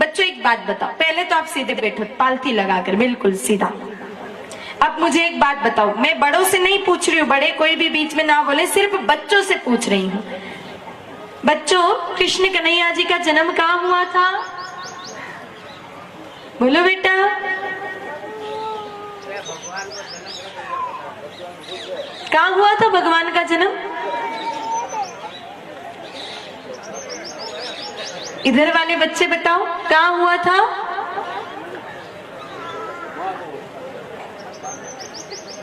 बच्चों एक बात बताओ, पहले तो आप सीधे बैठो पालथी लगाकर, बिल्कुल सीधा। अब मुझे एक बात बताओ, मैं बड़ों से नहीं पूछ रही हूँ, बड़े कोई भी बीच में ना बोले, सिर्फ बच्चों से पूछ रही हूँ। बच्चों, कृष्ण कन्हैया जी का जन्म कहाँ हुआ था? बोलो बेटा। कहाँ हुआ था भगवान का जन्म? इधर वाले बच्चे बताओ, कहाँ हुआ था?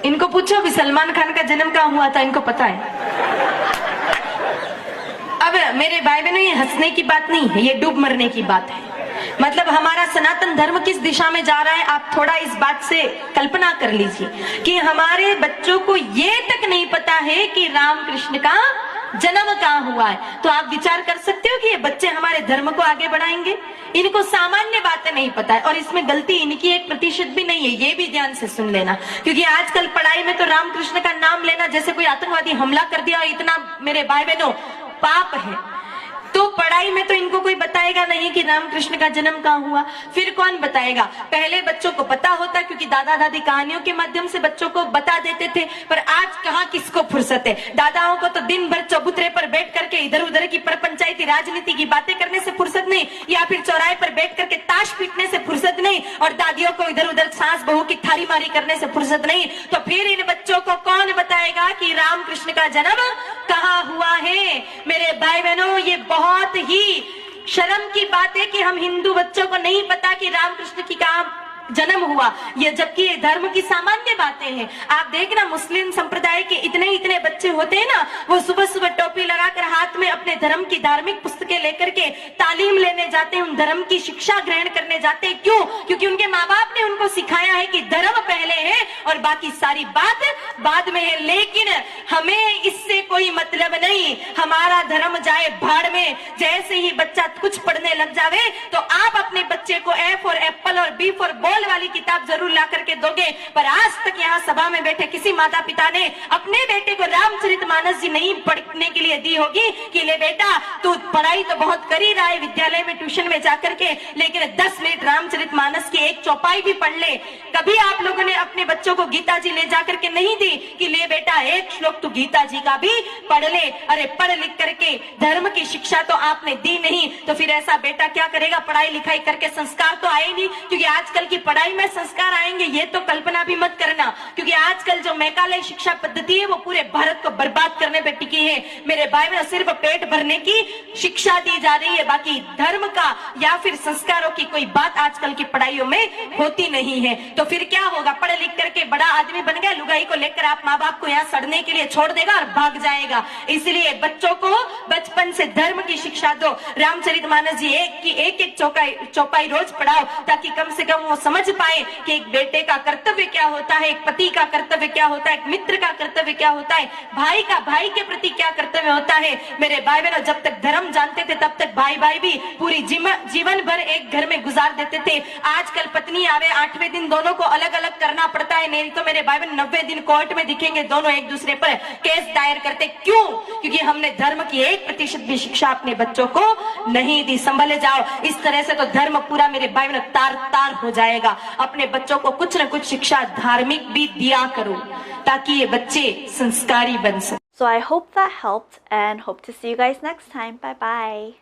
इनको पूछो भी सलमान खान का जन्म कहाँ हुआ था, इनको पता है। अब मेरे भाई बहनों, ये हंसने की बात नहीं है, ये डूब मरने की बात है। मतलब हमारा सनातन धर्म किस दिशा में जा रहा है, आप थोड़ा इस बात से कल्पना कर लीजिए कि हमारे बच्चों को ये तक नहीं पता है कि राम कृष्ण का जन्म कहाँ हुआ है। तो आप विचार कर सकते हो कि ये बच्चे हमारे धर्म को आगे बढ़ाएंगे? इनको सामान्य बातें नहीं पता है, और इसमें गलती इनकी 1% भी नहीं है, ये भी ध्यान से सुन लेना। क्योंकि आजकल पढ़ाई में तो रामकृष्ण का नाम लेना जैसे कोई आतंकवादी हमला कर दिया, इतना मेरे भाई बहनों पाप है। तो पढ़ाई में तो इनको कोई बताएगा नहीं कि रामकृष्ण का जन्म कहाँ हुआ, फिर कौन बताएगा? पहले बच्चों को पता होता क्योंकि दादा दादी कहानियों के माध्यम से बच्चों को बता देते थे, पर आज कहाँ किसको फुर्सत है। दादाओं को तो दिन भर चबूतरे पर बैठ करके इधर उधर की पंचायती राजनीति की बातें करने से फुर्सत नहीं, या फिर चौराहे पर बैठ करके ताश पीटने से फुर्सत नहीं, और दादियों को इधर उधर सास बहू की थारी मारी करने से फुर्सत नहीं। तो फिर इन बच्चों को कौन बताएगा कि रामकृष्ण का जन्म कहाँ हुआ है? मेरे भाई बहनों, ये बहुत ही शर्म की बात है कि हम हिंदू बच्चों को नहीं पता कि रामकृष्ण की कहाँ जन्म हुआ, ये जबकि धर्म की सामान्य बातें हैं। आप देखना, मुस्लिम संप्रदाय के इतने बच्चे होते हैं ना, वो सुबह सुबह टोपी लगाकर हाथ में अपने धर्म की धार्मिक पुस्तकें लेकर के तालीम लेने जाते हैं, उन धर्म की शिक्षा ग्रहण करने जाते हैं। क्यों? क्योंकि उनके माँ बाप ने उनको सिखाया है कि धर्म पहले है और बाकी सारी बात बाद में है। लेकिन हमें इससे कोई मतलब नहीं, हमारा धर्म जाए भाड़ में। जैसे ही बच्चा कुछ पढ़ने लग जावे तो आप अपने बच्चे को ए फॉर एप्पल और बी फॉर बॉल वाली किताब जरूर ला करके दोगे, पर आज तक यहाँ सभा में बैठे किसी माता पिता ने अपने बेटे को रामचरितमानस जी नहीं पढ़ने के लिए दी होगी कि ले बेटा, तू पढ़ाई तो बहुत कर ही रहा है विद्यालय में ट्यूशन में जाकर के, लेकिन 10 मिनट रामचरितमानस की एक चौपाई भी पढ़ ले। कभी आप लोगों ने अपने बच्चों को गीता जी ले जाकर के नहीं दी कि ले बेटा एक श्लोक तू गीता जी का भी पढ़ ले। अरे पढ़ लिख करके धर्म की शिक्षा तो आपने दी नहीं, तो फिर ऐसा बेटा क्या करेगा? पढ़ाई लिखाई करके संस्कार तो आए नहीं, क्योंकि आजकल की पढ़ाई में संस्कार आएंगे ये तो कल्पना भी मत करना। क्योंकि आजकल जो मैकालय शिक्षा पद्धति है वो पूरे भारत को बर्बाद करने पे टिकी है। मेरे भाई में सिर्फ पेट भरने की शिक्षा दी जा रही है, बाकी धर्म का या फिर संस्कारों की कोई बात आजकल की पढ़ाइयों में होती नहीं है। तो फिर क्या होगा? पढ़ लिख करके बड़ा आदमी बन गया, लुगाई को लेकर आप माँ बाप को यहाँ सड़ने के लिए छोड़ देगा और भाग जाएगा। इसलिए बच्चों को बचपन से धर्म की शिक्षा दो। रामचरितमानस जी एक चौपाई रोज पढ़ाओ, ताकि कम से कम वो समझ पाए कि एक बेटे का कर्तव्य क्या होता है, एक पति का कर्तव्य क्या होता है, एक मित्र का कर्तव्य क्या होता है, भाई का भाई के प्रति क्या कर्तव्य होता है। मेरे भाई बहनों, जब तक धर्म जानते थे तब तक भाई भाई भी पूरी जीवन भर एक घर में गुजार देते थे। आजकल पत्नी आवे 8वें दिन दोनों को अलग अलग करना पड़ता है, नहीं तो मेरे भाई बहन 90 दिन कोर्ट में दिखेंगे, दोनों एक दूसरे पर केस दायर करते। क्यों? क्योंकि हमने धर्म की 1% भी शिक्षा अपने बच्चों को नहीं दी। संभले जाओ, इस तरह से तो धर्म पूरा मेरे भाई बहन तार तार हो जाएगा। अपने बच्चों को कुछ न कुछ शिक्षा धार्मिक भी दिया करो, ताकि ये बच्चे संस्कारी बन सके। So I hope that helped and hope to see you guys next time. Bye bye.